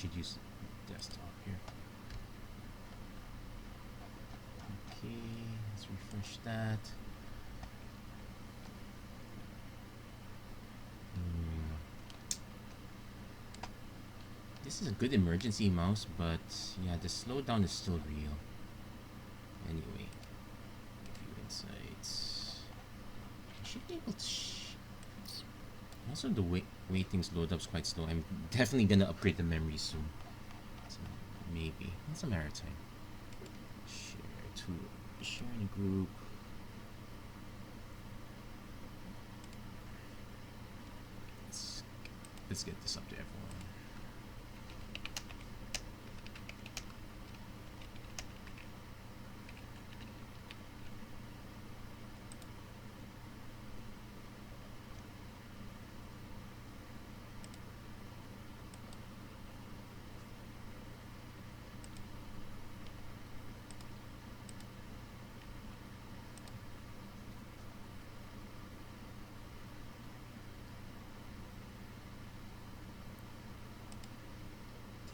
should use desktop here. Okay, let's refresh that. This is a good emergency mouse, but yeah, the slowdown is still real. Anyway, view insights. I should be able to. Also, the way things load up is quite slow. I'm definitely gonna upgrade the memory soon. So maybe it's a matter of time. Share in a group. Let's get this up to everyone.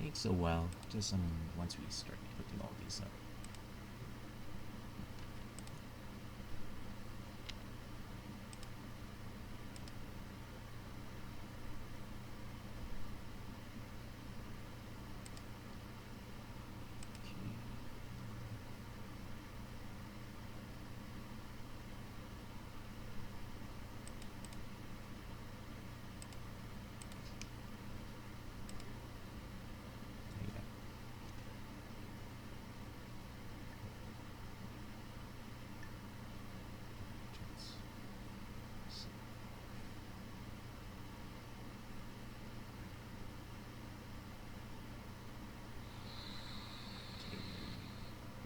Takes a while, just once we start putting all these up.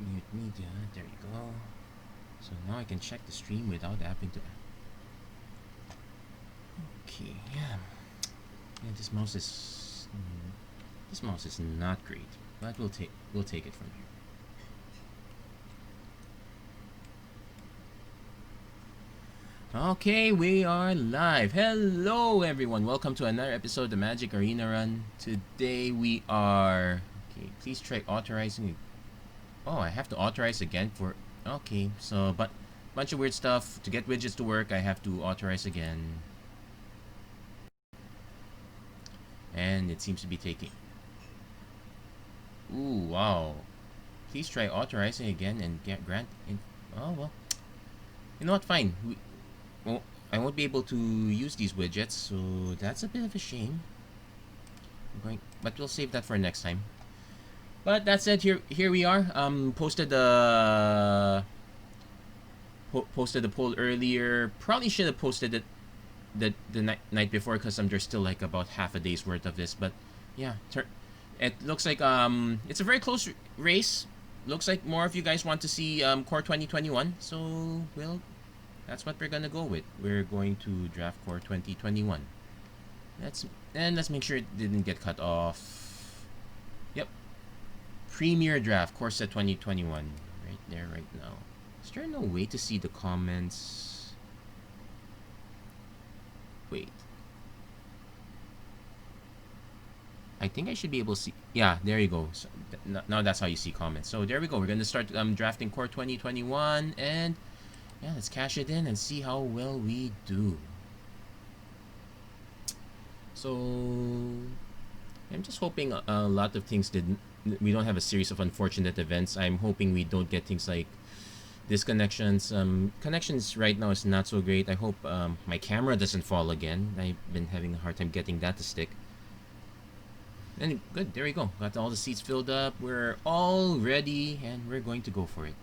Mute media, there you go. So now I can check the stream without having to. Okay, yeah. This mouse is not great, but we'll take it from here. Okay, we are live. Hello everyone, welcome to another episode of the Magic Arena Run. Today we are please try authorizing. Oh, I have to authorize again for. Okay, so but bunch of weird stuff to get widgets to work. I have to authorize again, and it seems to be taking. Ooh, wow! Please try authorizing again and get grant. Oh well, you know what? Fine. I won't be able to use these widgets, so that's a bit of a shame. But we'll save that for next time. But that said, here we are. Posted the poll earlier. Probably should have posted it the night before, because there's still like about half a day's worth of this. But yeah, it looks like it's a very close race. Looks like more of you guys want to see Core 2021. So that's what we're gonna go with. We're going to draft Core 2021. Let's make sure it didn't get cut off. Yep. Premier Draft, Core Set 2021. Right there, right now. Is there no way to see the comments? Wait. I think I should be able to see. Yeah, there you go. So, now that's how you see comments. So there we go. We're going to start drafting Core 2021. And yeah, let's cash it in and see how well we do. So I'm just hoping a lot of things we don't have a series of unfortunate events. I'm hoping we don't get things like disconnections. Connections right now is not so great. I hope my camera doesn't fall again. I've been having a hard time getting that to stick. And good, there we go. Got all the seats filled up. We're all ready, and we're going to go for it.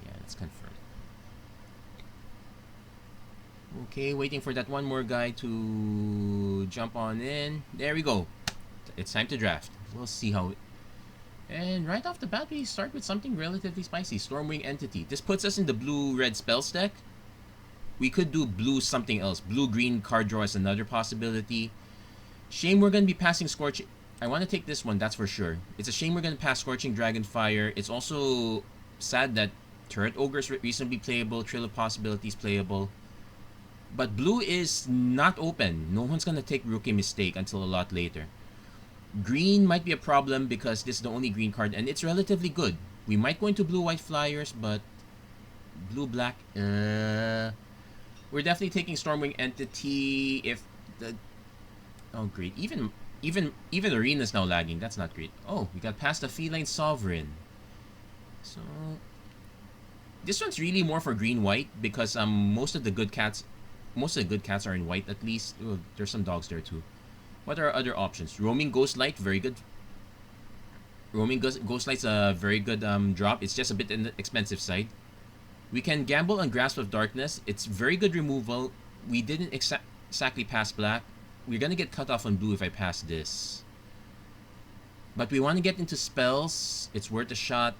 Yeah, let's confirm. Okay, waiting for that one more guy to jump on in. There we go. It's time to draft. We'll see how it... And right off the bat, we start with something relatively spicy. Stormwing Entity. This puts us in the blue-red spells deck. We could do blue something else. Blue-green card draw is another possibility. Shame we're going to be passing Scorching... I want to take this one, that's for sure. It's a shame we're going to pass Scorching Dragonfire. It's also sad that Turret Ogre is reasonably playable. Trail of Possibilities playable. But blue is not open. No one's going to take Rookie Mistake until a lot later. Green might be a problem because this is the only green card and it's relatively good. We might go into blue-white flyers, but blue-black, we're definitely taking Stormwing Entity if the... Oh, great. Even Arena's now lagging. That's not great. Oh, we got past the Feline Sovereign. So... This one's really more for green-white because most of the good cats are in white at least. Oh, there's some dogs there too. What are other options? Roaming Ghostlight, very good. Roaming Ghostlight's a very good drop. It's just a bit in the expensive side. We can gamble on Grasp of Darkness. It's very good removal. We didn't exactly pass black. We're gonna get cut off on blue if I pass this. But we want to get into spells. It's worth a shot.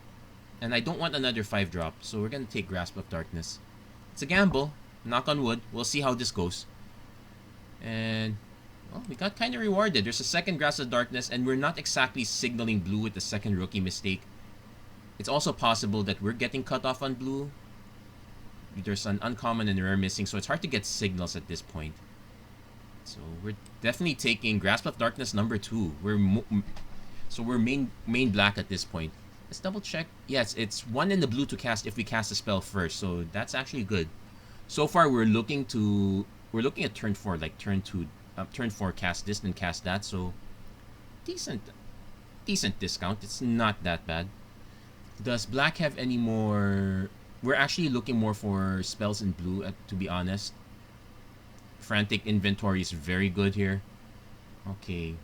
And I don't want another 5-drop. So we're gonna take Grasp of Darkness. It's a gamble. Knock on wood. We'll see how this goes. And... well, we got kind of rewarded. There's a second Grasp of Darkness. And we're not exactly signaling blue with the second rookie mistake. It's also possible that we're getting cut off on blue. There's an uncommon and rare missing. So it's hard to get signals at this point. So we're definitely taking Grasp of Darkness number 2. We're main black at this point. Let's double check. Yes, it's 1 in the blue to cast if we cast a spell first. So that's actually good. So far we're looking at turn 4, like turn 4 cast this and cast that. So decent discount. It's not that bad. Does black have any more? We're actually looking more for spells in blue, to be honest. Frantic Inventory is very good here. Okay.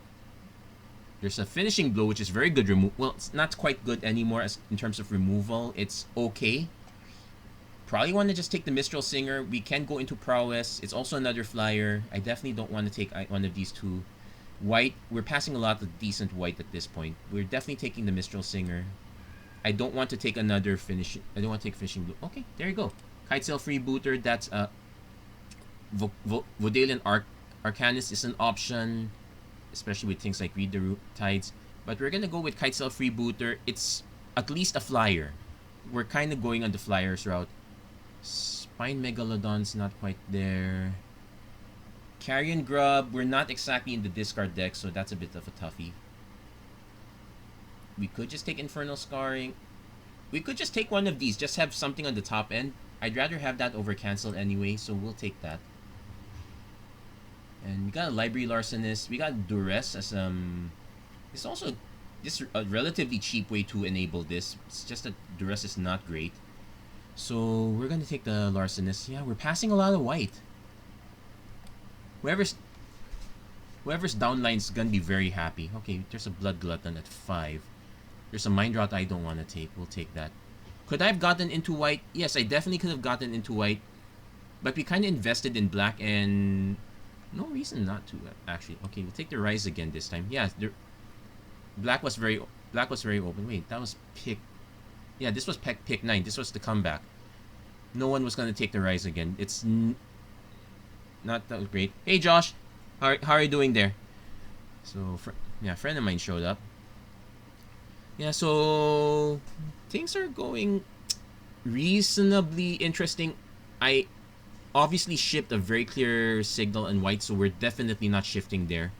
There's a Finishing Blow, which is very good well, it's not quite good anymore in terms of removal. It's okay. Probably want to just take the Mistral Singer. We can go into Prowess. It's also another flyer. I definitely don't want to take one of these two. White, we're passing a lot of decent white at this point. We're definitely taking the Mistral Singer. I don't want to take another finish. I don't want to take Finishing Blow. Okay, there you go. Kitesail Freebooter, that's Vodalian Arcanist is an option, especially with things like Read the Tides. But we're gonna go with Kitesail Freebooter. It's at least a flyer. We're kind of going on the flyers route. Spine Megalodon's not quite there. Carrion Grub, we're not exactly in the discard deck, so that's a bit of a toughie. We could just take Infernal Scarring. We could just take one of these, just have something on the top end. I'd rather have that over Cancel anyway, so we'll take that. And we got a Library Larcenist. We got Duress as it's also just a relatively cheap way to enable this. It's just that Duress is not great. So we're gonna take the Larcenist. Yeah, we're passing a lot of white. Whoever's downline's gonna be very happy. Okay, there's a Blood Glutton at 5. There's a Mind Rot I don't want to take. We'll take that. Could I have gotten into white? Yes, I definitely could have gotten into white. But we kind of invested in black and... no reason not to, actually. Okay, we'll take the Rise again this time. Yeah, black was very open. Wait, that was pick... yeah, this was pick 9. This was the comeback. No one was going to take the Rise again. It's not that great. Hey, Josh. How are you doing there? So, yeah, a friend of mine showed up. Yeah, so... things are going reasonably interesting. I obviously shipped a very clear signal in white, so we're definitely not shifting there.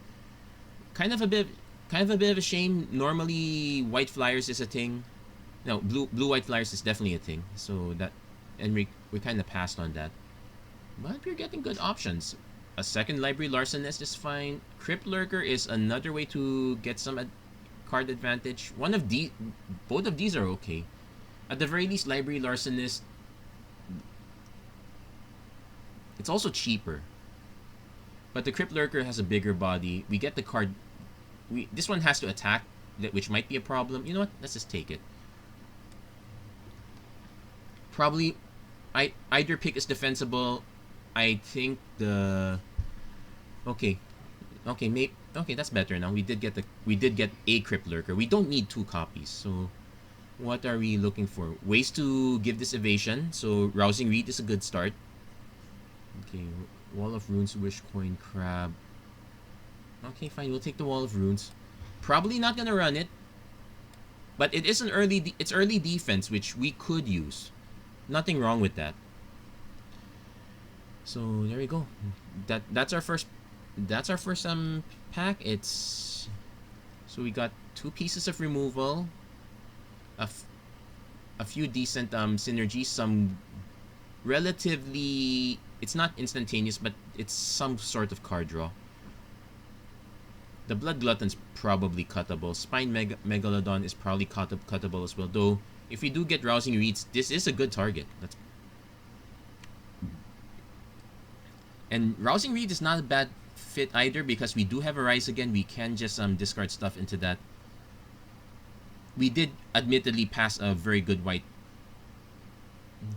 Kind of a bit of a shame. Normally, white flyers is a thing. No, blue-white flyers is definitely a thing. So that... and we kind of passed on that. But we're getting good options. A second Library Larcenist is fine. Crypt Lurker is another way to get some card advantage. Both of these are okay. At the very least, Library Larcenist, it's also cheaper. But the Crypt Lurker has a bigger body. We get the card. This one has to attack, which might be a problem. You know what? Let's just take it. Probably, either pick is defensible. I think the... okay, that's better now. We did get a Crypt Lurker. We don't need 2 copies. So, what are we looking for? Ways to give this evasion. So, Rousing Reed is a good start. Okay, Wall of Runes, Wish Coin, Crab. Okay, fine. We'll take the Wall of Runes. Probably not gonna run it, but it is it's early defense, which we could use. Nothing wrong with that. So there we go. That's our first pack. It's So we got 2 pieces of removal, a few decent synergies, some relatively, it's not instantaneous, but it's some sort of card draw. The Blood Glutton's probably cuttable. Spine Megalodon is probably cuttable as well. Though, if we do get Rousing Reeds, this is a good target. And Rousing Reed is not a bad fit either because we do have a Rise again. We can just discard stuff into that. We did admittedly pass a very good white.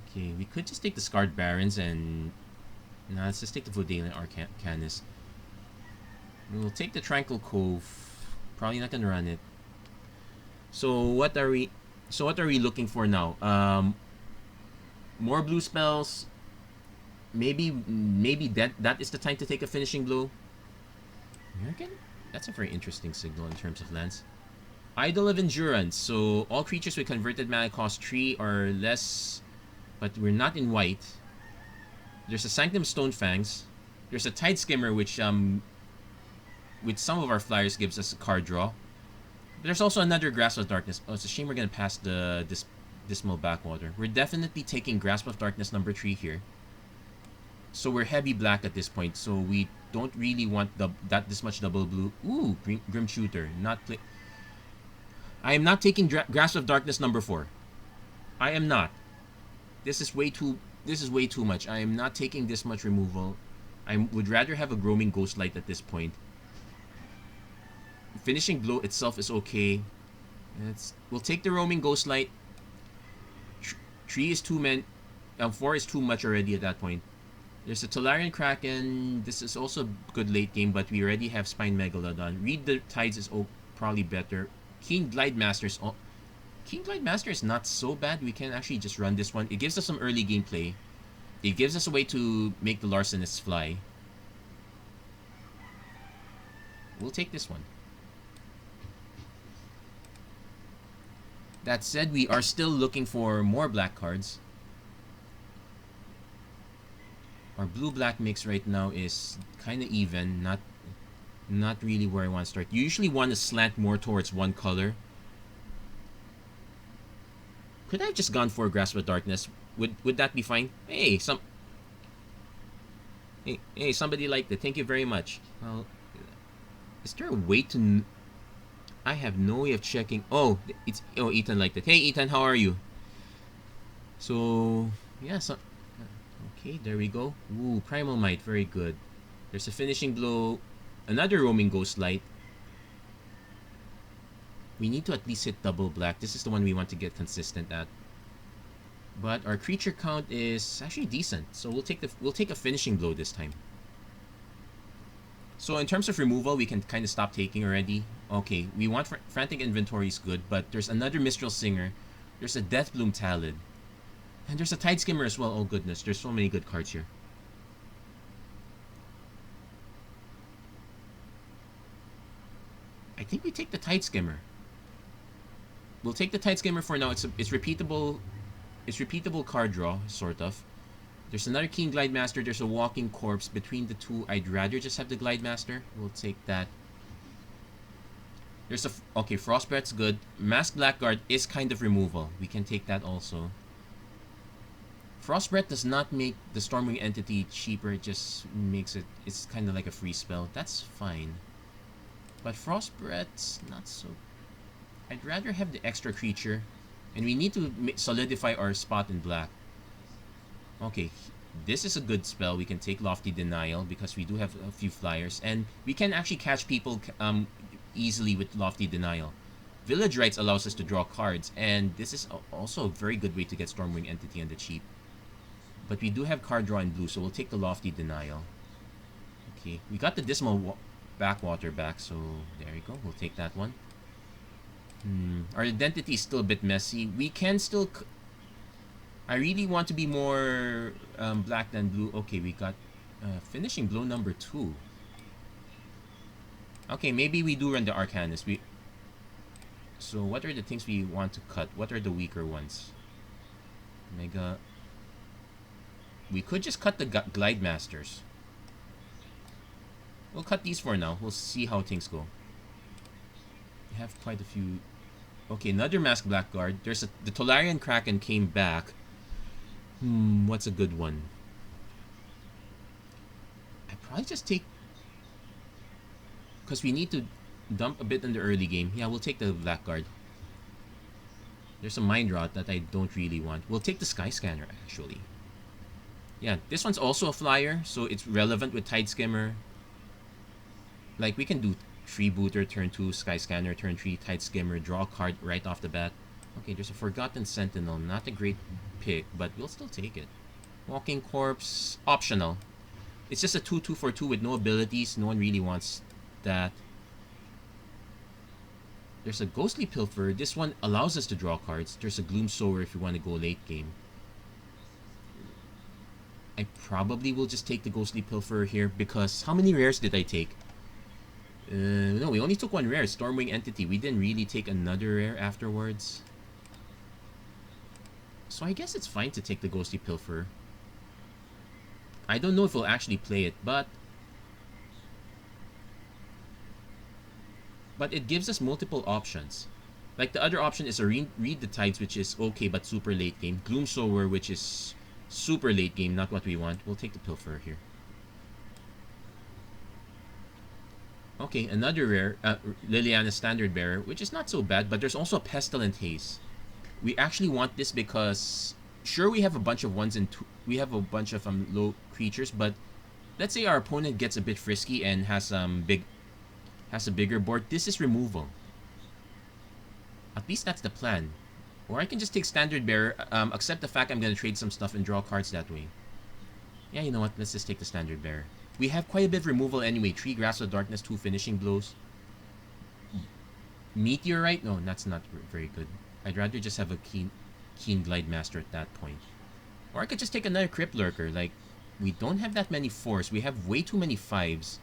Okay, we could just take the Scarred Barons and... Nah, let's just take the Vodalian Arcanist. We'll take the Tranquil Cove. Probably not gonna run it. So what are we looking for now? More blue spells. Maybe that is the time to take a Finishing Blow. American? That's a very interesting signal in terms of lands. Idol of Endurance. So all creatures with converted mana cost 3 or less, but we're not in white. There's a Sanctum Stonefangs. There's a Tide Skimmer, which with some of our flyers gives us a card draw. But there's also another Grasp of Darkness. Oh, it's a shame we're gonna pass the Dismal Backwater. We're definitely taking Grasp of Darkness number 3 here. So we're heavy black at this point, so we don't really want this much double blue. Ooh, Grim Shooter. I am not taking Grasp of Darkness number 4. I am not. This is way too much. I am not taking this much removal. I would rather have a Roaming Ghostlight at this point. Finishing Blow itself is okay. We'll take the Roaming Ghostlight. 3 is 4 is too much already at that point. There's a Tolarian Kraken. This is also good late game, but we already have Spine Megalodon. Read the Tides is probably better. Keen Glide Master is not so bad. We can actually just run this one. It gives us some early gameplay. It gives us a way to make the Larcenists fly. We'll take this one. That said, we are still looking for more black cards. Our blue-black mix right now is kind of even, not really where I want to start. You usually want to slant more towards one color. Could I have just gone for Grasp of Darkness? Would that be fine? Hey, somebody liked it. Thank you very much. Well, is there a way to... I have no way of checking. Oh, Ethan liked it. Hey, Ethan, how are you? So, yeah, okay, there we go. Ooh, Primal Might, very good. There's a Finishing Blow, another Roaming Ghostlight. We need to at least hit double black. This is the one we want to get consistent at. But our creature count is actually decent, so we'll take a Finishing Blow this time. So in terms of removal, we can kind of stop taking already. Okay, we want Frantic Inventory is good, but there's another Mistral Singer. There's a Deathbloom Talid. And there's a Tide Skimmer as well. Oh goodness, there's so many good cards here. I think we take the Tide Skimmer. We'll take the Tide Skimmer for now. It's repeatable. It's repeatable card draw, sort of. There's another Keen Glide Master. There's a Walking Corpse. Between the two, I'd rather just have the Glide Master. We'll take that. There's okay, Frostbreath's good. Mask Blackguard is kind of removal. We can take that also. Frostbreath does not make the Stormwing entity cheaper. It just makes it... It's kind of like a free spell. That's fine. But Frostbreath's not so... I'd rather have the extra creature. And we need to solidify our spot in black. Okay, this is a good spell. We can take Lofty Denial because we do have a few flyers. And we can actually catch people easily with Lofty Denial. Village Rites allows us to draw cards. And this is also a very good way to get Stormwing Entity on the cheap. But we do have card draw in blue, so we'll take the Lofty Denial. Okay, we got the Dismal Backwater back, so there you go. We'll take that one. Our identity is still a bit messy. We can still... I really want to be more black than blue. Okay, we got Finishing Blow number 2. Okay, maybe we do run the Arcanist. So what are the things we want to cut? What are the weaker ones? Mega... We could just cut the Glide Masters. We'll cut these for now. We'll see how things go. We have quite a few. Okay, another Mask Blackguard. The Tolarian Kraken came back. What's a good one? I probably just take, because we need to dump a bit in the early game. Yeah, we'll take the Blackguard. There's a Mind Rot that I don't really want. We'll take the Sky Scanner, actually. Yeah, this one's also a flyer, so it's relevant with Tide Skimmer. Like, we can do Freebooter, turn 2, Sky Scanner, turn 3, Tide Skimmer, draw a card right off the bat. Okay, there's a Forgotten Sentinel. Not a great pick, but we'll still take it. Walking Corpse, optional. It's just a 2/2 for 2 with no abilities. No one really wants that. There's a Ghostly Pilfer. This one allows us to draw cards. There's a Gloom Sower if you want to go late game. I probably will just take the Ghostly Pilfer here because how many rares did I take? No, we only took one rare, Stormwing Entity. We didn't really take another rare afterwards. So I guess it's fine to take the Ghostly Pilfer. I don't know if we'll actually play it, but it gives us multiple options. Like the other option is a Read the Tides, which is okay but super late game. Gloom Sower, which is super late game, not what we want. We'll take the Pilfer here. Okay, another rare, Liliana Standard Bearer, which is not so bad, but there's also a Pestilent Haze. We actually want this because, sure, we have a bunch of ones and two, we have a bunch of low creatures, but let's say our opponent gets a bit frisky and has a bigger board. This is removal. At least that's the plan. Or I can just take Standard Bearer, accept the fact I'm going to trade some stuff and draw cards that way. Yeah, you know what? Let's just take the Standard Bearer. We have quite a bit of removal anyway. 3 Grasp of Darkness, 2 Finishing Blows. Meteorite? No, that's not very good. I'd rather just have a Keen Glide Master at that point. Or I could just take another Crypt Lurker. Like, we don't have that many 4s. We have way too many 5s.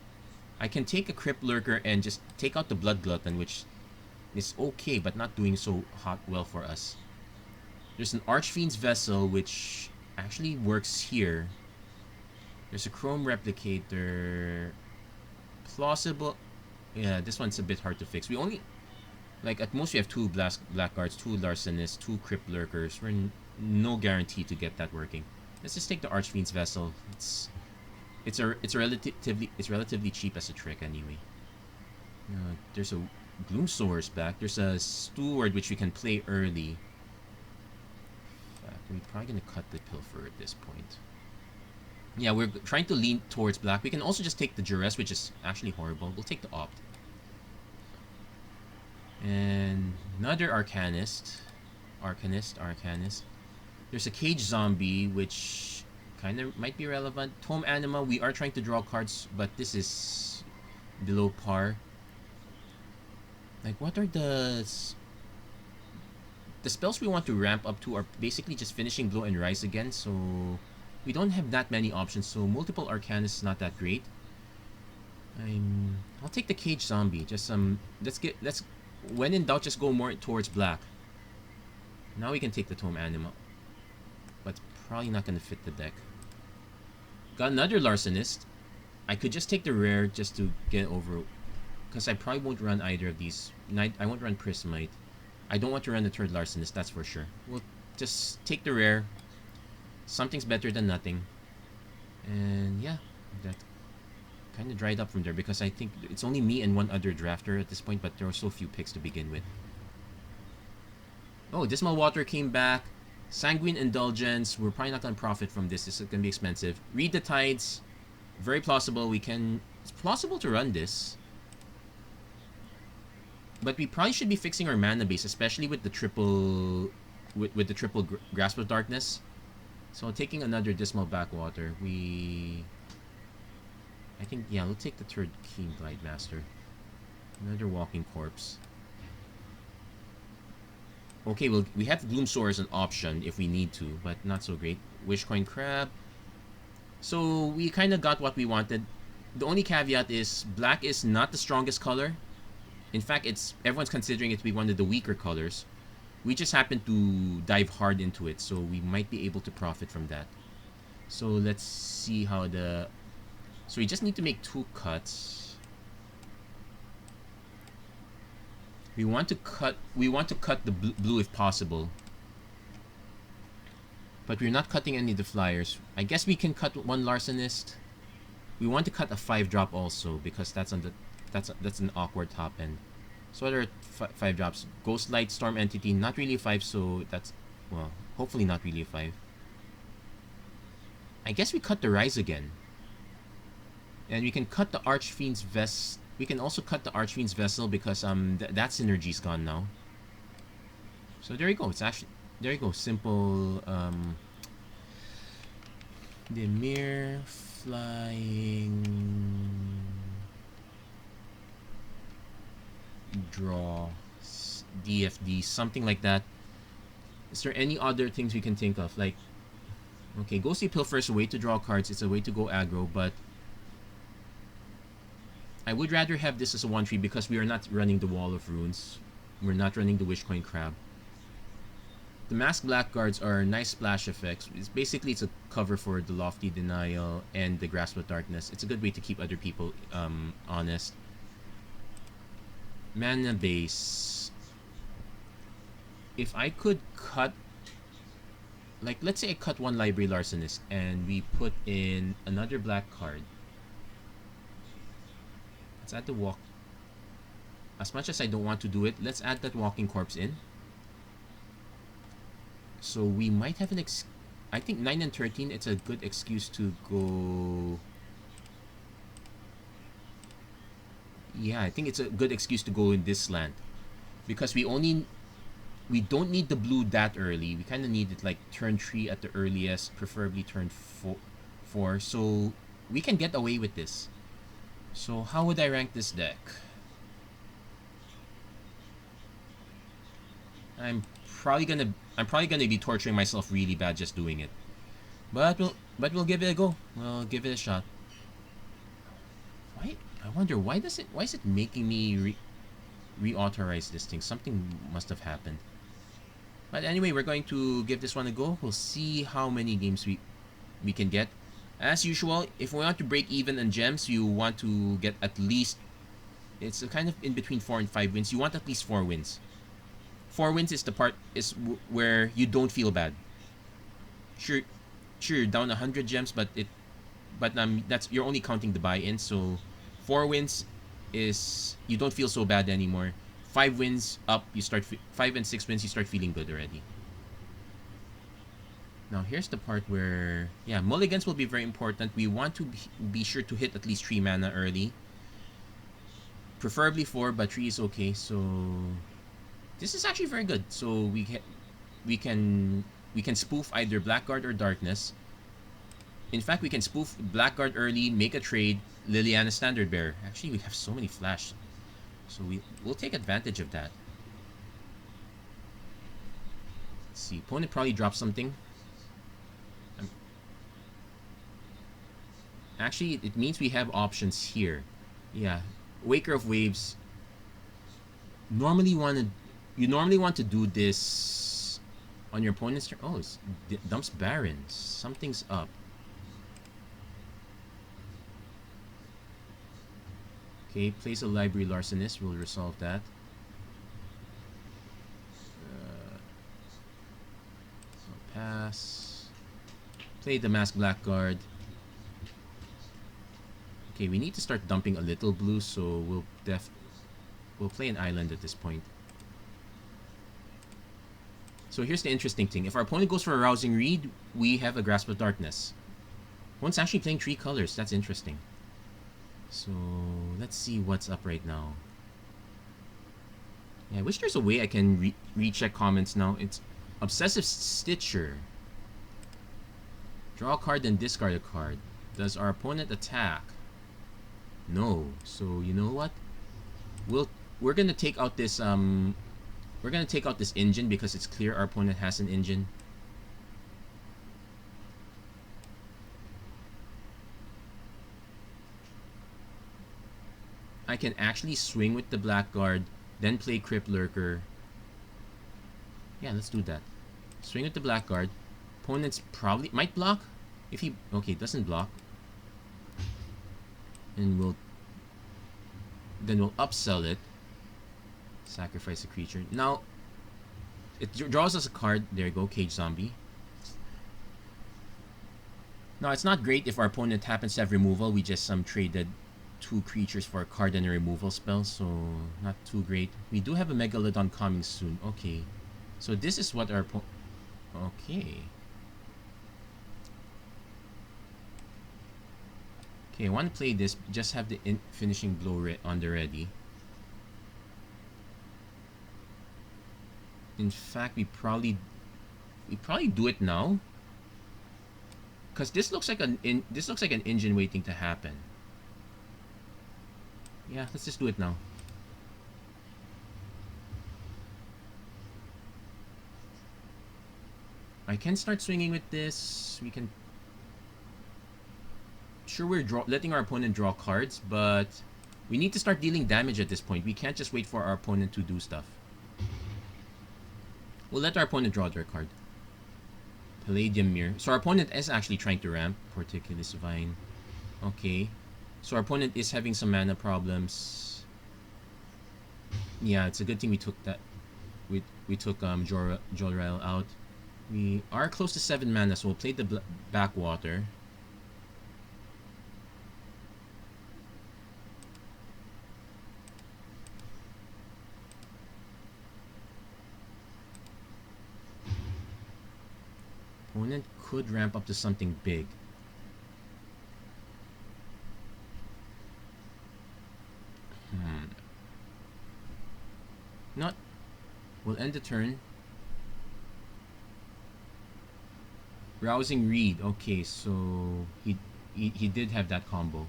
I can take a Crypt Lurker and just take out the Blood Glutton, which is okay, but not doing so well for us. There's an Archfiend's Vessel, which actually works here. There's a Chrome Replicator. Plausible. Yeah, this one's a bit hard to fix. We only, like, at most we have 2 Blackguards, 2 Larcenists, 2 Crypt Lurkers. We're no guarantee to get that working. Let's just take the Archfiend's Vessel. It's relatively cheap as a trick anyway. There's a Gloom Sower's back. There's a Steward which we can play early. We're probably gonna cut the Pilfer at this point. Yeah, we're trying to lean towards black. We can also just take the Duress, which is actually horrible. We'll take the Opt. And another Arcanist. There's a Cage Zombie, which kind of might be relevant. Tome Anima, we are trying to draw cards, but this is below par. Like, what are the spells we want to ramp up to are basically just Finishing Blow and Rise Again, so we don't have that many options, so multiple Arcanists is not that great. I'll take the Cage Zombie. Just let's when in doubt, just go more towards black. Now we can take the Tome Anima, but it's probably not gonna fit the deck. Got another Larcenist. I could just take the rare just to get over, because I probably won't run either of these. I won't run Prismite. I don't want to run the third Larcenist, that's for sure. We'll just take the rare. Something's better than nothing. And yeah, that kind of dried up from there because I think it's only me and one other drafter at this point, but there were so few picks to begin with. Oh, Dismal Water came back. Sanguine Indulgence. We're probably not going to profit from this. This is going to be expensive. Read the Tides. Very plausible. It's plausible to run this. But we probably should be fixing our mana base, especially with the triple Grasp of Darkness. So taking another Dismal Backwater, I think, yeah, we'll take the third Keen Glide Master. Another Walking Corpse. Okay, well, we have Gloom Sower as an option if we need to, but not so great. Wishcoin Crab. So we kind of got what we wanted. The only caveat is black is not the strongest color. In fact, everyone's considering it to be one of the weaker colors. We just happen to dive hard into it, so we might be able to profit from that. So let's see how so we just need to make 2 cuts. We want to cut the blue if possible. But we're not cutting any of the flyers. I guess we can cut one Larcenist. We want to cut a 5-drop also because that's on the that's an awkward top end. So what are 5 drops? Ghost Light, Storm Entity, not really a 5, so that's, well, hopefully not really a 5. I guess we cut the Rise again. And we can cut the Archfiend's Vest. We can also cut the Archfiend's Vessel because that synergy's gone now. So there you go. It's actually, there you go. Simple the mere flying draw DFD, something like that. Is there any other things we can think of? Like, okay, Ghostly Pilfer is a way to draw cards. It's a way to go aggro, but I would rather have this as a 1-3 because we are not running the Wall of Runes. We're not running the Wishcoin Crab. The Masked Blackguards are nice splash effects. It's a cover for the Lofty Denial and the Grasp of Darkness. It's a good way to keep other people honest. Mana base. If I could cut, like, let's say I cut one Library Larcenist and we put in another black card. Let's add the walk. As much as I don't want to do it, let's add that Walking Corpse in. So we might have an I think 9 and 13, it's a good excuse to go. Yeah, I think it's a good excuse to go in this slant. Because we don't need the blue that early. We kind of need it like turn 3 at the earliest, preferably turn 4. So we can get away with this. So how would I rank this deck? I'm probably gonna be torturing myself really bad just doing it. But we'll give it a go. We'll give it a shot. Why? I wonder why is it making me reauthorize this thing? Something must have happened. But anyway, we're going to give this one a go. We'll see how many games we can get. As usual, if we want to break even on gems, you want to get at least, it's a kind of in between 4 and 5 wins. You want at least 4 wins. 4 wins is the part where you don't feel bad. Sure, you're down 100 gems, but that's, you're only counting the buy-in. So 4 wins is you don't feel so bad anymore. 5 wins up, 5 and 6 wins, you start feeling good already. Now here's the part where, yeah, mulligans will be very important. We want to be sure to hit at least 3 mana early. Preferably 4, but 3 is okay. So this is actually very good. So we can spoof either Blackguard or Darkness. In fact, we can spoof Blackguard early, make a trade, Liliana Standard Bearer. Actually, we have so many flash. So we'll take advantage of that. Let's see. Opponent probably drops something. Actually, it means we have options here. Yeah. Waker of Waves. You normally want to do this on your opponent's turn. Oh, it dumps Barons. Something's up. Okay, place a Library Larcenist. We'll resolve that. Pass. Play the Masked Blackguard. Okay, we need to start dumping a little blue, so we'll play an island at this point. So here's the interesting thing. If our opponent goes for a Rousing Reed, we have a Grasp of Darkness. One's actually playing 3 colors. That's interesting. So let's see what's up right now. Yeah, I wish there's a way I can recheck comments now. It's Obsessive Stitcher. Draw a card and discard a card. Does our opponent attack? No. So you know what? We're gonna take out this engine because it's clear our opponent has an engine. I can actually swing with the Blackguard, then play Crypt Lurker. Yeah, let's do that. Swing with the Blackguard. Opponent's probably might block. If he doesn't block. And we'll upsell it. Sacrifice a creature. Now, it draws us a card. There you go, Cage Zombie. Now, it's not great if our opponent happens to have removal. We just traded 2 creatures for a card and a removal spell, so not too great. We do have a Megalodon coming soon. Okay. So this is what our okay. Okay, I want to play this. Just have the finishing blow on the ready. In fact, we probably do it now, because this looks like an engine waiting to happen. Yeah, let's just do it now. I can start swinging with this. We can. Sure, we're letting our opponent draw cards, but we need to start dealing damage at this point. We can't just wait for our opponent to do stuff. We'll let our opponent draw their card. Palladium Mirror. So our opponent is actually trying to ramp Porticulus Vine. Okay. So our opponent is having some mana problems. Yeah, it's a good thing we took that. We took Jor-El out. We are close to 7 mana, so we'll play the Backwater. Opponent could ramp up to something big. Not. We'll end the turn. Rousing Reed. Okay, so he did have that combo.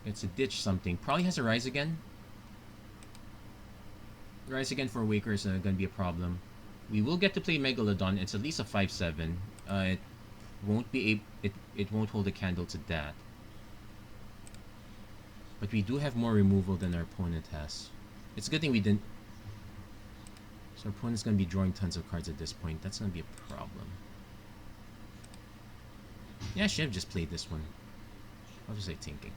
It's a ditch something. Probably has a Rise Again. Rise Again for Waker is gonna be a problem. We will get to play Megalodon. It's at least a 5/7. It won't be it won't hold a candle to that. But we do have more removal than our opponent has. It's a good thing we didn't. So our opponent's gonna be drawing tons of cards at this point. That's gonna be a problem. Yeah, I should have just played this one. What was I thinking?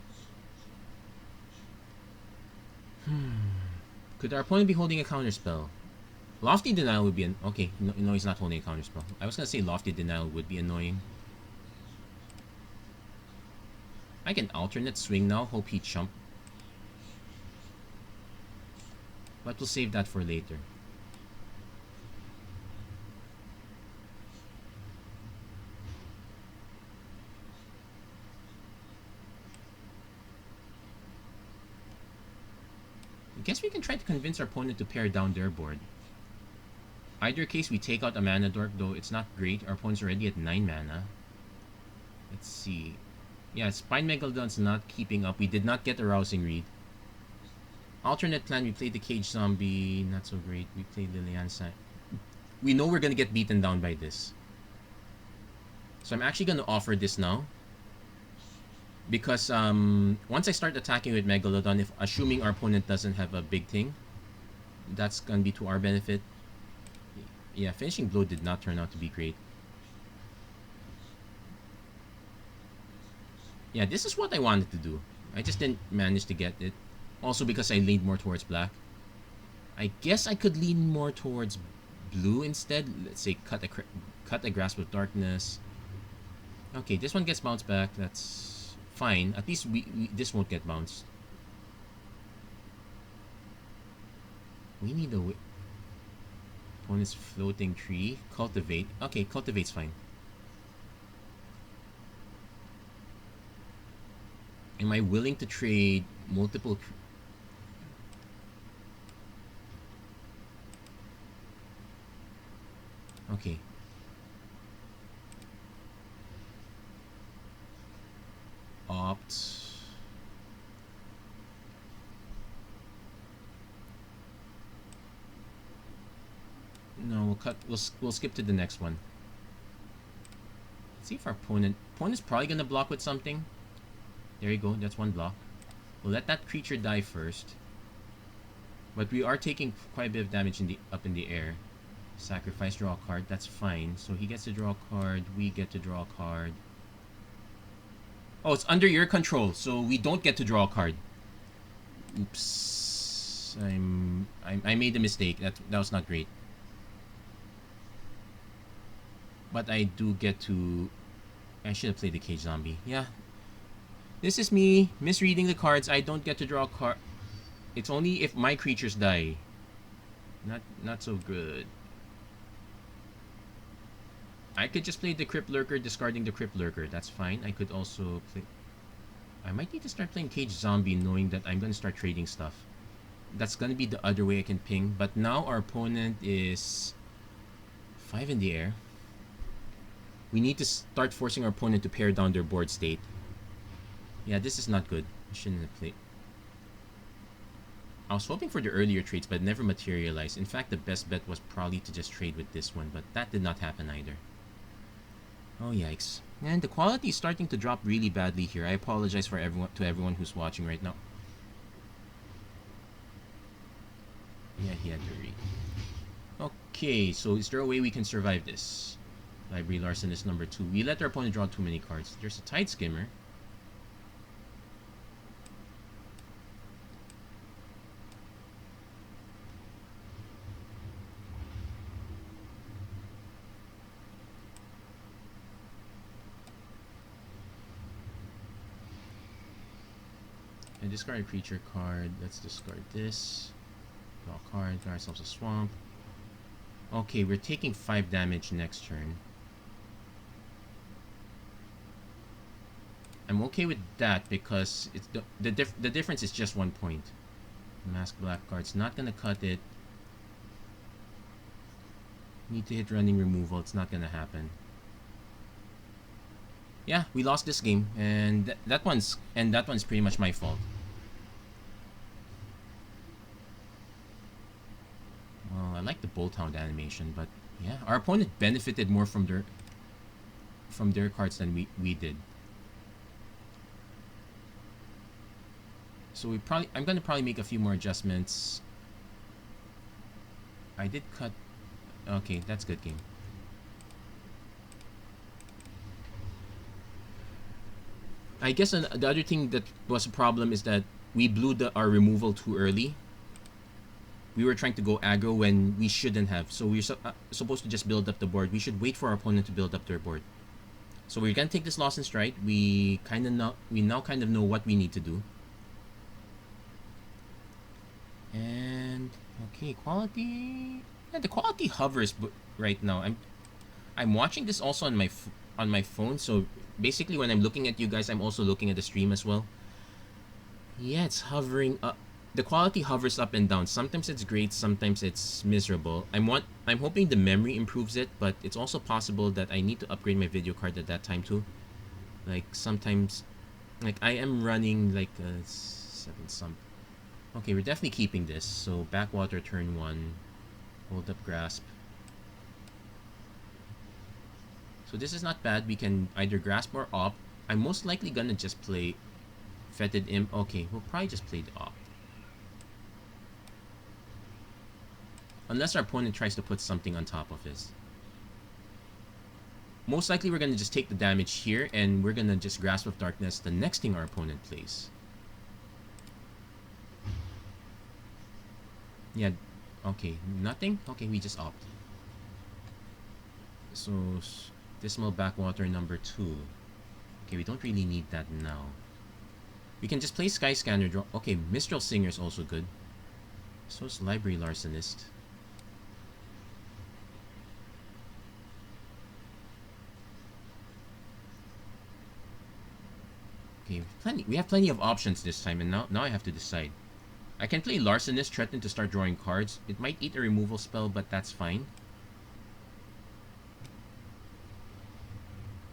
Could our opponent be holding a counterspell? Lofty Denial would be an okay. No, he's not holding a counterspell. I was gonna say Lofty Denial would be annoying. I can alternate swing now. Hope he chump. But we'll save that for later. I guess we can try to convince our opponent to pare down their board. Either case, we take out a mana dork, though it's not great. Our opponent's already at 9 mana. Let's see. Yeah, Spine Megalodon's not keeping up. We did not get a Rousing Reed. Alternate plan, we played the Cage Zombie. Not so great. We played Liliana. We know we're going to get beaten down by this. So I'm actually going to offer this now. Because once I start attacking with Megalodon, if assuming our opponent doesn't have a big thing, that's going to be to our benefit. Yeah, Finishing Blow did not turn out to be great. Yeah, this is what I wanted to do. I just didn't manage to get it. Also because I leaned more towards black. I guess I could lean more towards blue instead. Let's say cut a Grasp of Darkness. Okay, this one gets bounced back. That's fine. At least this won't get bounced. We need a opponent's Floating Tree. Cultivate. Okay, Cultivate's fine. Am I willing to trade multiple? Okay. Opt. No, we'll cut. We'll skip to the next one. Let's see if our opponent's probably gonna block with something. There you go. That's one block. We'll let that creature die first. But we are taking quite a bit of damage up in the air. Sacrifice, draw a card. That's fine. So he gets to draw a card. We get to draw a card. Oh, it's under your control, so we don't get to draw a card. Oops. I made a mistake. That was not great. But I do get to... I should have played the Cage Zombie. Yeah. This is me misreading the cards. I don't get to draw a card. It's only if my creatures die. Not so good. I could just play the Crypt Lurker, discarding the Crypt Lurker. That's fine. I could also play... I might need to start playing Cage Zombie, knowing that I'm going to start trading stuff. That's going to be the other way I can ping. But now our opponent is 5 in the air. We need to start forcing our opponent to pare down their board state. Yeah, this is not good. I shouldn't have played. I was hoping for the earlier trades, but it never materialized. In fact, the best bet was probably to just trade with this one, but that did not happen either. Oh, yikes. And the quality is starting to drop really badly here. I apologize for everyone who's watching right now. Yeah, he had to read. Okay, so is there a way we can survive this? Library Larson is number 2. We let our opponent draw too many cards. There's a Tide Skimmer. And discard a creature card. Let's discard this. Draw a card. Draw ourselves a swamp. Okay, we're taking 5 damage next turn. I'm okay with that because it's the difference is just 1 point. Mask black card's not gonna cut it. Need to hit running removal. It's not gonna happen. Yeah, we lost this game, and that one's pretty much my fault. Well, I like the Bolt Hound animation, but yeah, our opponent benefited more from their cards than we did. So I'm gonna probably make a few more adjustments. I did cut. Okay, that's good game. I guess the other thing that was a problem is that we blew our removal too early. We were trying to go aggro when we shouldn't have. So we're supposed to just build up the board. We should wait for our opponent to build up their board. So we're gonna take this loss in stride. We now kind of know what we need to do. And okay, quality. Yeah, the quality hovers right now. I'm watching this also on my phone. So basically, when I'm looking at you guys, I'm also looking at the stream as well. Yeah, it's hovering up. The quality hovers up and down. Sometimes it's great, sometimes it's miserable. I'm hoping the memory improves it, but it's also possible that I need to upgrade my video card at that time too. Like sometimes, like I am running like a 7 something. Okay, we're definitely keeping this. So backwater turn 1, hold up grasp. So this is not bad. We can either grasp or opt. I'm most likely gonna just play Fetid Imp. Okay, we'll probably just play the opt. Unless our opponent tries to put something on top of his. Most likely we're gonna just take the damage here and we're gonna just Grasp of Darkness the next thing our opponent plays. Yeah, okay, nothing? Okay, we just opt. So, Dismal Backwater number 2. Okay, we don't really need that now. We can just play Sky Scanner draw. Okay, Mistral Singer is also good. So is Library Larcenist. Okay, we have plenty of options this time, and now I have to decide. I can play Larcenist, threaten to start drawing cards. It might eat a removal spell, but that's fine.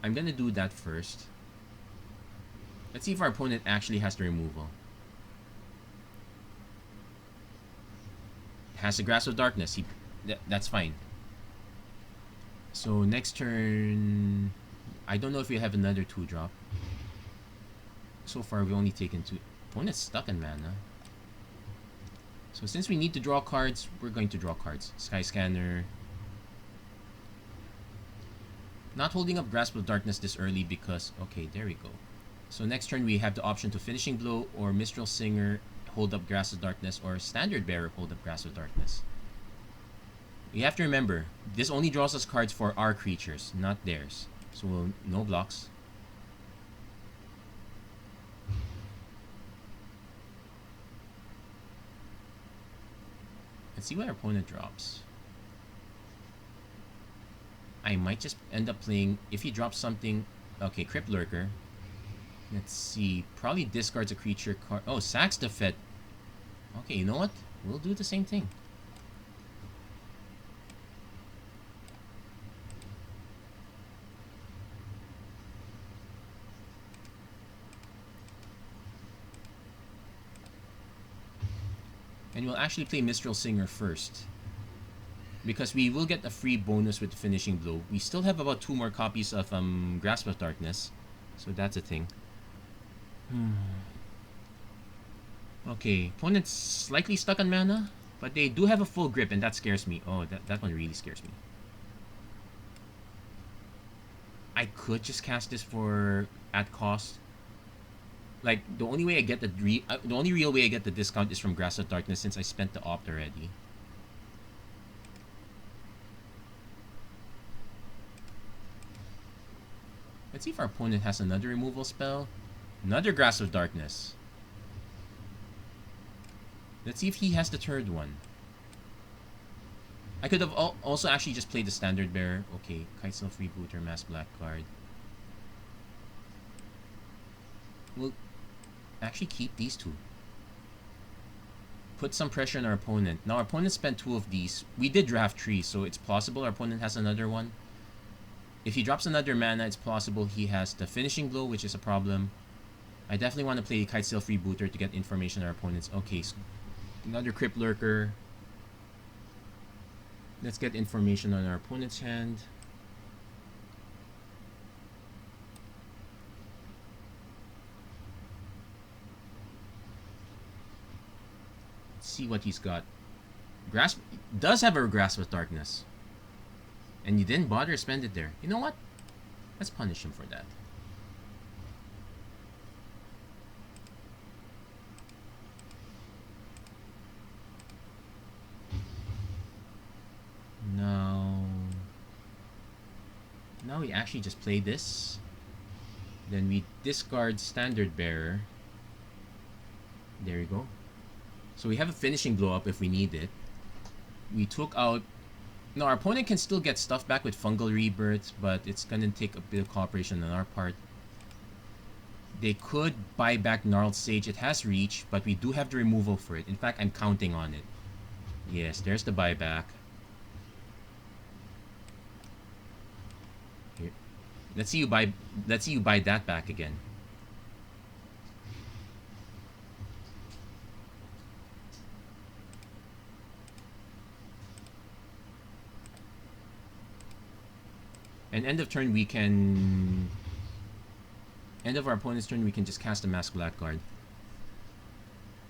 I'm gonna do that first. Let's see if our opponent actually has the removal. Has a Grasp of Darkness. That's fine. So next turn, I don't know if we have another 2-drop. So far, we've only taken 2. Opponent's stuck in mana. So since we need to draw cards, we're going to draw cards. Sky Scanner. Not holding up Grasp of Darkness this early because... Okay, there we go. So next turn, we have the option to Finishing Blow or Mistral Singer, hold up Grasp of Darkness or Standard Bearer hold up Grasp of Darkness. You have to remember, this only draws us cards for our creatures, not theirs. So no blocks. Let's see what our opponent drops. I might just end up playing, if he drops something, okay, Crypt Lurker. Let's see, probably discards a creature card. Oh, sacks the Fet. Okay, you know what? We'll do the same thing. And we'll actually play Mistral Singer first, because we will get a free bonus with the Finishing Blow. We still have about 2 more copies of Grasp of Darkness, so that's a thing. Okay, opponent's slightly stuck on mana, but they do have a full grip, and that scares me. Oh, that one really scares me. I could just cast this for at cost. Like, the only way I get the only real way I get the discount is from Grasp of Darkness, since I spent the opt already. Let's see if our opponent has another removal spell. Another Grasp of Darkness. Let's see if he has the third one. I could have also actually just played the Standard Bearer. Okay, Kitesail Freebooter, Mass Black card. We'll actually keep these 2. Put some pressure on our opponent. Now, our opponent spent 2 of these. We did draft 3, so it's possible our opponent has another one. If he drops another mana, it's possible he has the Finishing Blow, which is a problem. I definitely want to play Kitesail Freebooter to get information on our opponents. Okay, so another Crypt Lurker. Let's get information on our opponent's hand. Let's see what he's got. Grasp does have a Grasp of Darkness. And you didn't bother to spend it there. You know what? Let's punish him for that. Now we actually just play this. Then we discard Standard Bearer. There you go. So we have a Finishing Blow up if we need it. We took out... No, our opponent can still get stuff back with Fungal Rebirth, but it's gonna take a bit of cooperation on our part. They could buy back Gnarled Sage. It has reach, but we do have the removal for it. In fact, I'm counting on it. Yes, there's the buyback. Here. Let's see you buy that back again. And end of turn we can... End of our opponent's turn we can just cast a Mask Black card.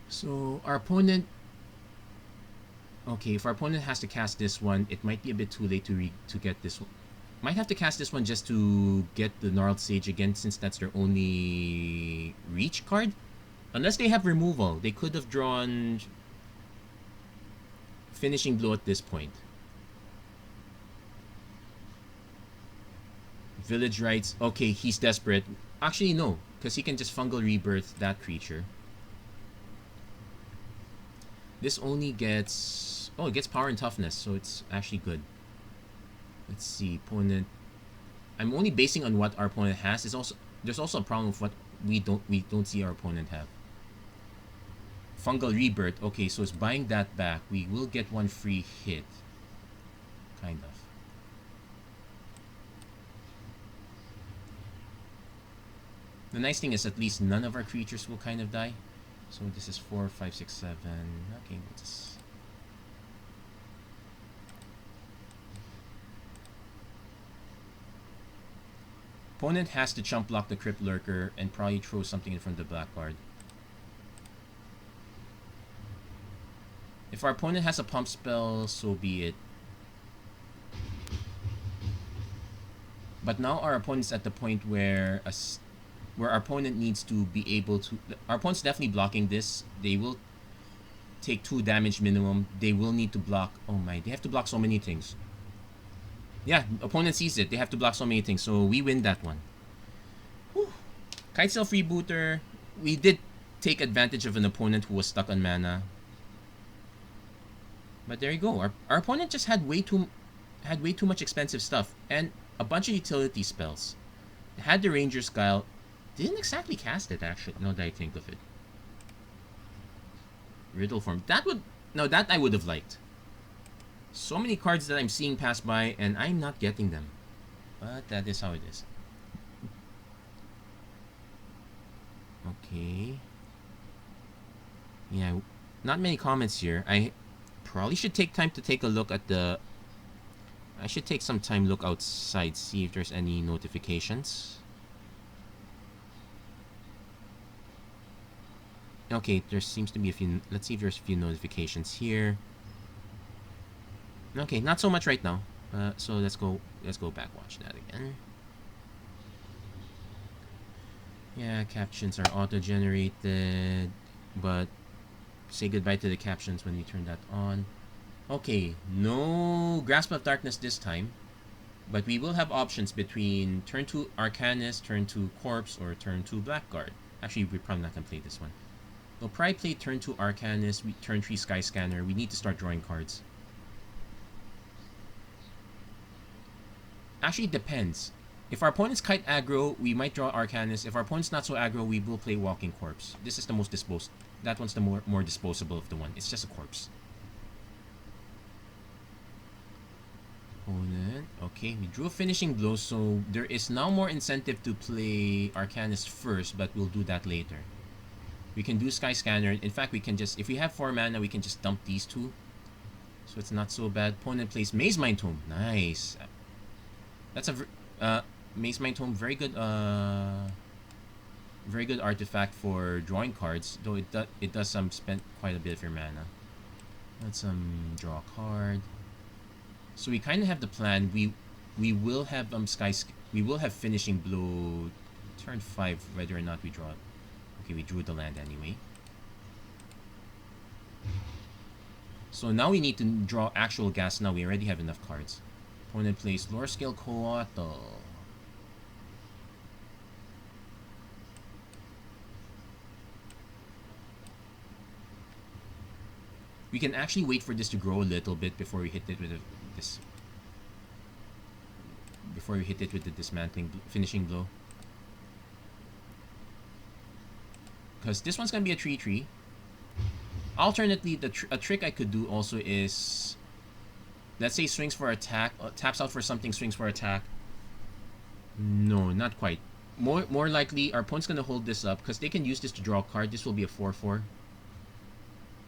So our opponent... Okay, if our opponent has to cast this one, it might be a bit too late to get this one. Might have to cast this one just to get the Gnarled Sage again, since that's their only reach card. Unless they have removal, they could have drawn Finishing Blow at this point. Village Rites. Okay, he's desperate. Actually, no, because he can just Fungal Rebirth that creature. This only gets... Oh, it gets power and toughness, so it's actually good. Let's see, opponent... I'm only basing on what our opponent has. There's also a problem with what we don't see our opponent have. Fungal Rebirth. Okay, so it's buying that back. We will get one free hit. Kind of. The nice thing is at least none of our creatures will kind of die. So this is 4, 5, 6, 7. Okay, we'll just... Opponent has to chump block the Crypt Lurker and probably throw something in front of the black card. If our opponent has a pump spell, so be it. But now our opponent's at the point where our opponent needs to be able to... Our opponent's definitely blocking this. They will take 2 damage minimum, they will need to block. Oh my, they have to block so many things. Yeah, opponent sees it. They have to block so many things. So we win that one. Whew. Kitesail Freebooter. We did take advantage of an opponent who was stuck on mana. But there you go. Our opponent just had way too much expensive stuff and a bunch of utility spells. Had the Ranger's Guile. Didn't exactly cast it actually. Now that I think of it. Riddle form. That I would have liked. So many cards that I'm seeing pass by and I'm not getting them. But that is how it is. Okay. Yeah, not many comments here. I probably should take time to take a look at the... I should take some time look outside, see if there's any notifications. Okay, there seems to be a few... Let's see if there's a few notifications here. Okay, not so much right now. So let's go back watch that again. Yeah, captions are auto-generated, but say goodbye to the captions when you turn that on. Okay, no Grasp of Darkness this time, but we will have options between turn 2 Arcanist, turn 2 Corpse, or turn 2 Blackguard. Actually, we're probably not going to play this one. We'll probably play turn 2 Arcanist, turn 3 Sky Scanner. We need to start drawing cards. Actually, it depends. If our opponent's Kite aggro, we might draw Arcanist. If our opponent's not so aggro, we will play Walking Corpse. This is the most disposed. That one's the more disposable of the one. It's just a corpse. Opponent. Okay, we drew a Finishing Blow, so there is now more incentive to play Arcanist first, but we'll do that later. We can do Sky Scanner. In fact, we can just, if we have 4 mana, we can just dump these 2. So it's not so bad. Opponent plays Maze Mind Tome. Nice. That's a Maze Mind Tome, very good artifact for drawing cards, though it does spend quite a bit of your mana. Let's draw a card. So we kind of have the plan. We will have we will have Finishing Blow turn 5 whether or not we draw it. Okay, we drew the land anyway. So now we need to draw actual gas. Now we already have enough cards. Opponent plays Lore Scale Coatl. We can actually wait for this to grow a little bit before we hit it with this. Before we hit it with the dismantling finishing blow. Because this one's gonna be a 3/3. Alternately, a trick I could do also is, let's say swings for attack, taps out for something, swings for attack. No, not quite. More likely, our opponent's gonna hold this up because they can use this to draw a card. This will be a 4/4.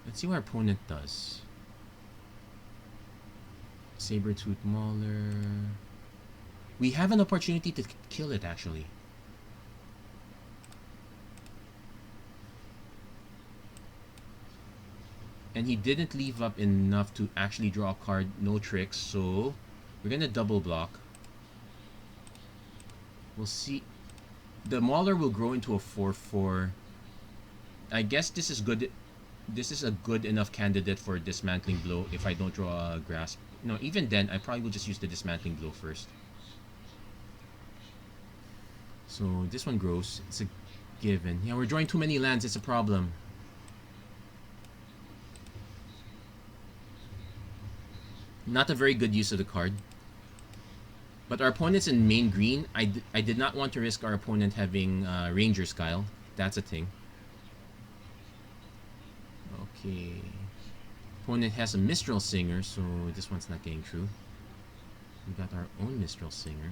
Let's see what our opponent does. Saber-tooth Mauler. We have an opportunity to kill it, actually. And he didn't leave up enough to actually draw a card. No tricks, so we're gonna double block. We'll see. The Mauler will grow into a 4/4. I guess this is good. This is a good enough candidate for a dismantling blow if I don't draw a grasp. No, even then, I probably will just use the dismantling blow first. So this one grows. It's a given. Yeah, we're drawing too many lands. It's a problem. Not a very good use of the card. But our opponent's in main green. I did not want to risk our opponent having Ranger's Guile. That's a thing. Okay. Opponent has a Mistral Singer, so this one's not getting through. We got our own Mistral Singer.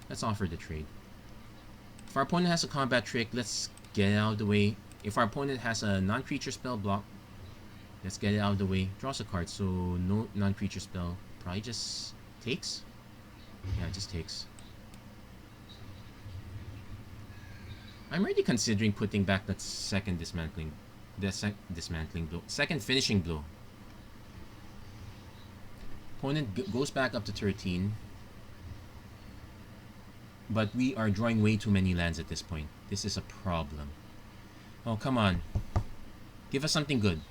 Let's offer the trade. If our opponent has a combat trick, let's get it out of the way. If our opponent has a non-creature spell block, let's get it out of the way. Draws a card, so no non-creature spell. Probably just takes? Yeah, it just takes. I'm already considering putting back that second dismantling. Dismantling blow. Second finishing blow. Opponent goes back up to 13. But we are drawing way too many lands at this point. This is a problem. Oh, come on. Give us something good.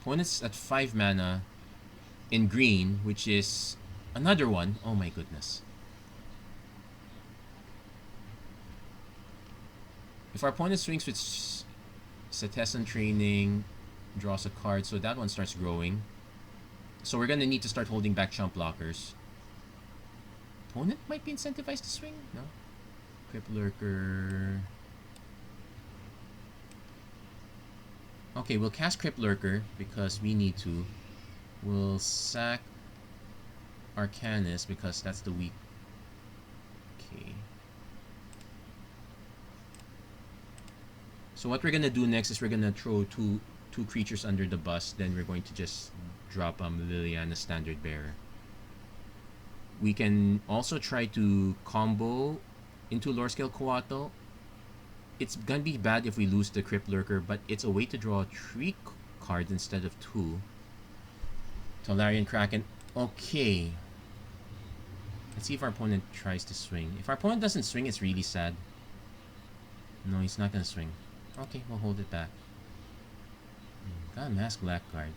Opponent's at 5 mana in green, which is another one. Oh my goodness. If our opponent swings with Setessan Training, draws a card, so that one starts growing. So we're gonna need to start holding back chump blockers. Opponent might be incentivized to swing? No? Crypt Lurker. Okay, we'll cast Crypt Lurker because we need to. We'll sack Arcanist because that's the weak. Okay. So what we're gonna do next is we're gonna throw two creatures under the bus. Then we're going to just drop Liliana Standard Bearer. We can also try to combo into Lore Scale Coatl. It's gonna be bad if we lose the Crypt Lurker, but it's a way to draw 3 cards instead of 2. Tolarian Kraken. Okay. Let's see if our opponent tries to swing. If our opponent doesn't swing, it's really sad. No, he's not gonna swing. Okay, we'll hold it back. Got a Mask Black card.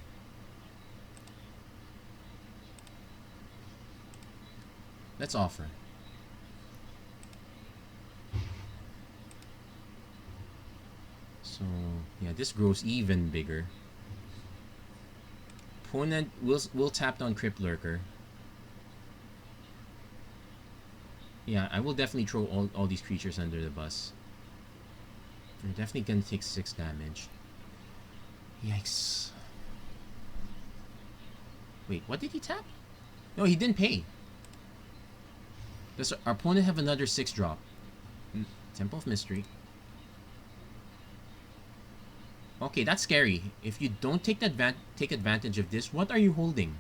Let's offer. So, yeah, this grows even bigger. Opponent will tap down Crypt Lurker. Yeah, I will definitely throw all these creatures under the bus. They're definitely gonna take 6 damage. Yikes. Wait, what did he tap? No, he didn't pay. Does our opponent have another 6 drop? Temple of Mystery. Okay, that's scary. If you don't take advantage of this, what are you holding?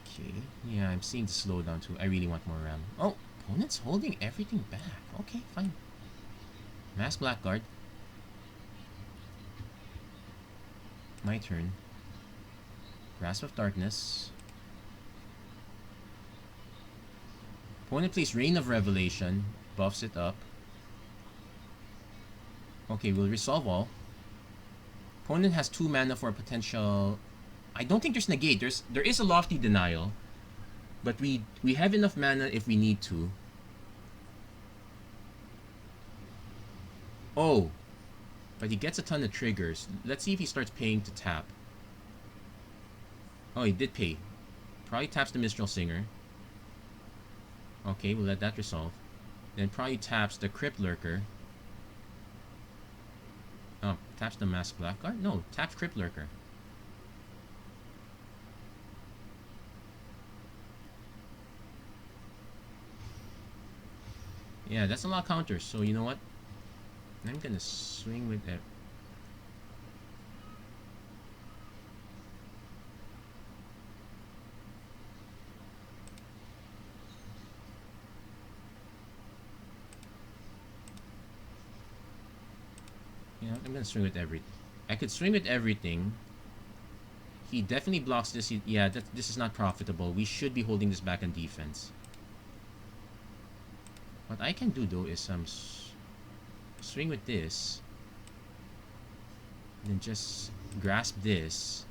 Okay, yeah, I'm seeing the slowdown too. I really want more RAM. Oh, opponent's holding everything back. Okay, fine. Mask Blackguard. My turn. Grasp of Darkness. Opponent plays Reign of Revelation. Buffs it up. Okay, we'll resolve all. Opponent has 2 mana for a potential... I don't think there's negate. There is a Lofty Denial. But we have enough mana if we need to. Oh. But he gets a ton of triggers. Let's see if he starts paying to tap. Oh, he did pay. Probably taps the Mistral Singer. Okay, we'll let that resolve. Then probably taps the Crypt Lurker. Oh, taps the Mask Blackguard? No, taps Crypt Lurker. Yeah, that's a lot of counters, so you know what? I'm gonna swing with that. You know, I'm gonna swing with everything. I could swing with everything. He definitely blocks this. Yeah, this is not profitable. We should be holding this back on defense. What I can do though is swing with this, and then just grasp this.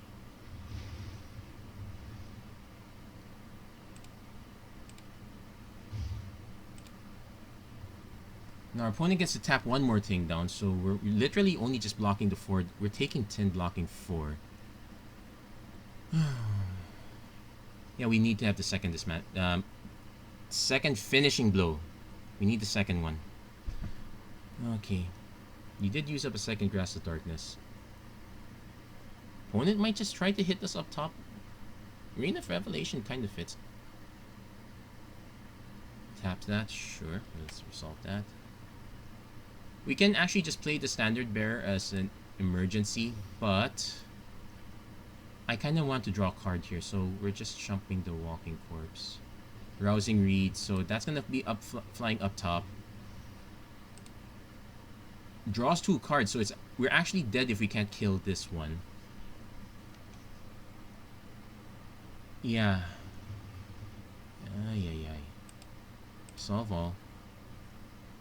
Now our opponent gets to tap one more thing down, so we're literally only just blocking the 4. We're taking 10 blocking 4. Yeah, we need to have the second second finishing blow. We need the second one. Okay. You did use up a second Grasp of Darkness. Opponent might just try to hit us up top. Reign of Revelation kind of fits. Tap that, sure. Let's resolve that. We can actually just play the Standard Bearer as an emergency, but I kind of want to draw a card here, so we're just jumping the Walking Corpse. Rousing Reed, so that's gonna be up flying up top. Draws 2 cards, so we're actually dead if we can't kill this one. Yeah. Ay. Solve all.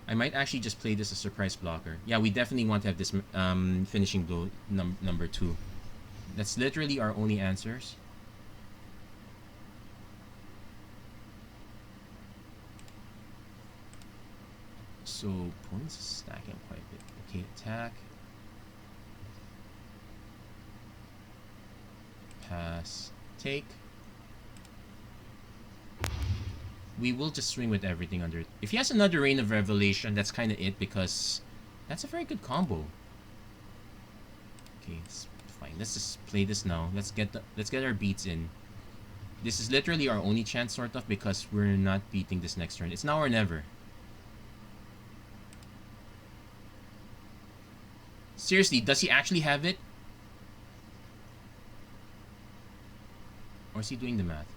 I might actually just play this as surprise blocker. Yeah, we definitely want to have this finishing blow number 2. That's literally our only answers. So opponents are stacking quite a bit. Okay, attack. Pass. Take. We will just swing with everything under it. If he has another Rain of Revelation, that's kind of it, because that's a very good combo. Okay, it's fine. Let's just play this now. Let's get our beats in. This is literally our only chance, sort of, because we're not beating this next turn. It's now or never. Seriously, does he actually have it? Or is he doing the math?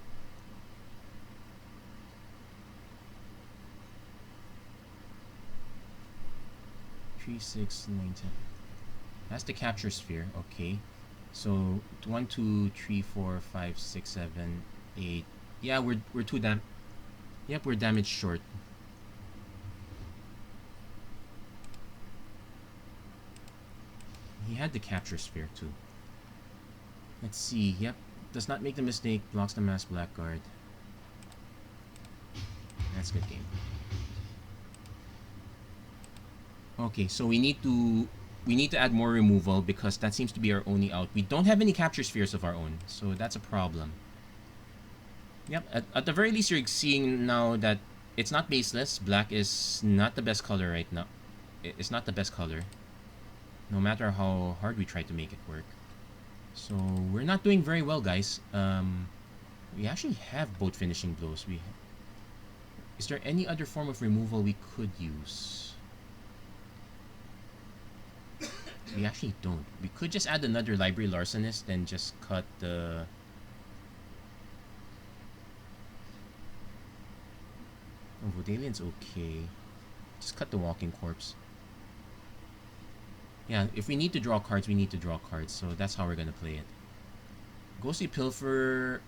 Three, 6, 9, 10. That's the capture sphere. Okay. So 1, 2, 3, 4, 5, 6, 7, 8. Yeah, we're too damn. Yep, we're damage short. He had the capture sphere too. Let's see. Yep, does not make the mistake. Blocks the mass blackguard. That's a good game. Okay, so we need to add more removal because that seems to be our only out. We don't have any capture spheres of our own, so that's a problem. Yep, at the very least you're seeing now that it's not baseless. Black is not the best color right now. It's not the best color, no matter how hard we try to make it work. So we're not doing very well, guys. We actually have both finishing blows. Is there any other form of removal we could use? We actually don't. We could just add another Library Larcenist and just cut the... Oh, Vodalian's okay. Just cut the Walking Corpse. Yeah, if we need to draw cards, we need to draw cards. So that's how we're gonna play it. Ghostly Pilfer...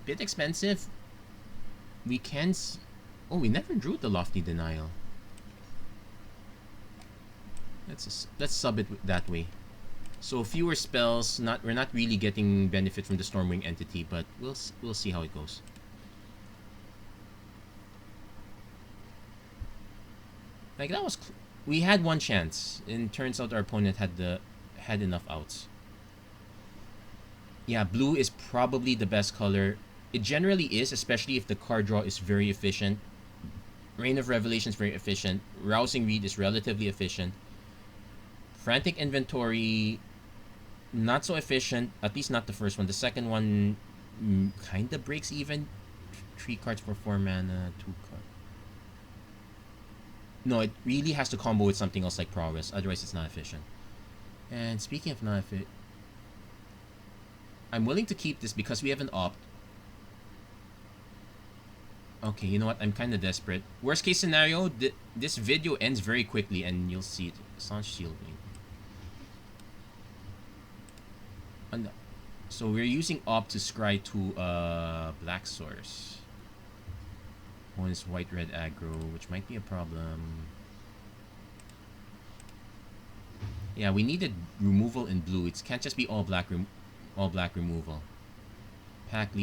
Bit expensive. We can... Oh, we never drew the Lofty Denial. Let's sub it that way. So fewer spells. We're not really getting benefit from the Stormwing entity, but we'll see how it goes. Like that was, we had one chance, and turns out our opponent had enough outs. Yeah, blue is probably the best color. It generally is, especially if the card draw is very efficient. Rain of Revelation is very efficient. Rousing Read is relatively efficient. Frantic Inventory, not so efficient. At least not the first one. The second one kind of breaks even. 3 cards for 4 mana, 2 cards. No, it really has to combo with something else like Prowess. Otherwise, it's not efficient. And speaking of not efficient, I'm willing to keep this because we have an opt. Okay, you know what? I'm kind of desperate. Worst case scenario, this video ends very quickly and you'll see it. Sans Shielding. So we're using opt to scry to Black Source. One is white-red aggro, which might be a problem. Yeah, we needed removal in blue. It can't just be all black removal. Pack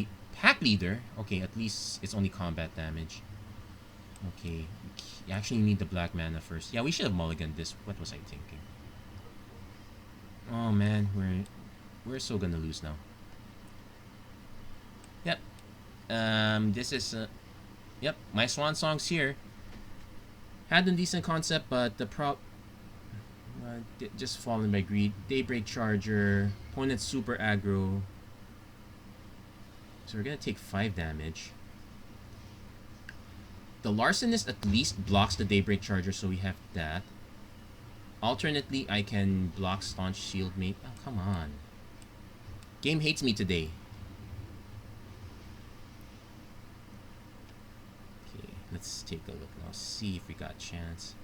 leader. Okay, at least it's only combat damage. Okay, you actually need the black mana first. Yeah, we should have mulliganed this. What was I thinking? Oh man, we're so gonna lose now. Yep. This is yep, my swan song's here. Had a decent concept, but the just fallen by greed. Daybreak Charger. Opponent's super aggro. So we're gonna take 5 damage. The Larcenist at least blocks the Daybreak Charger, so we have that. Alternately, I can block Staunch Shieldmate. Oh, come on. Game hates me today. Okay, let's take a look now. See if we got a chance.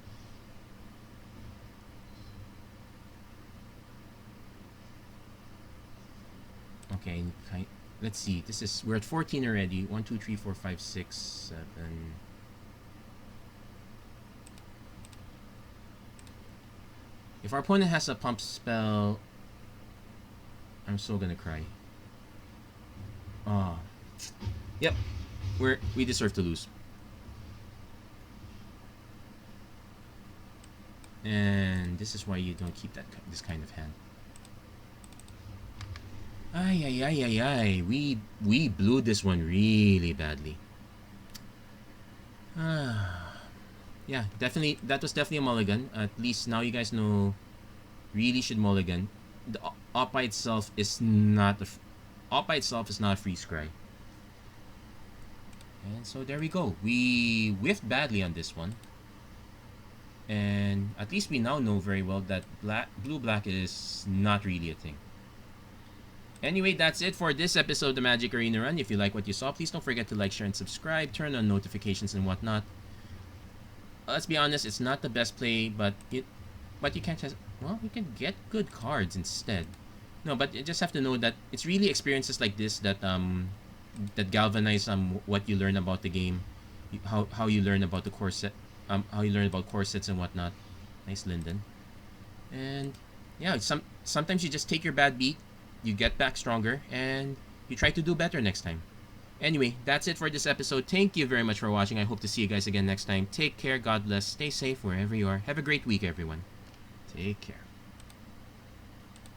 Okay, let's see. We're at 14 already. 1, 2, 3, 4, 5, 6, 7. If our opponent has a pump spell, I'm so gonna cry. Oh. Yep. We deserve to lose. And this is why you don't keep this kind of hand. Ay, ay, ay, ay, ay. We blew this one really badly. Yeah, definitely. That was definitely a mulligan. At least now you guys know. Really should mulligan. The op by itself is not a free scry. And so there we go. We whiffed badly on this one. And at least we now know very well that blue-black is not really a thing. Anyway, that's it for this episode of the Magic Arena Run. If you like what you saw, please don't forget to like, share, and subscribe. Turn on notifications and whatnot. Let's be honest, it's not the best play, but you can't just... Well, you can get good cards instead. No, but you just have to know that it's really experiences like this that that galvanize what you learn about the game, how you learn about the core set, how you learn about core sets and whatnot. Nice Linden. And yeah, sometimes you just take your bad beat, you get back stronger, and you try to do better next time. Anyway, that's it for this episode. Thank you very much for watching. I hope to see you guys again next time. Take care, God bless, stay safe wherever you are. Have a great week, everyone. Take care.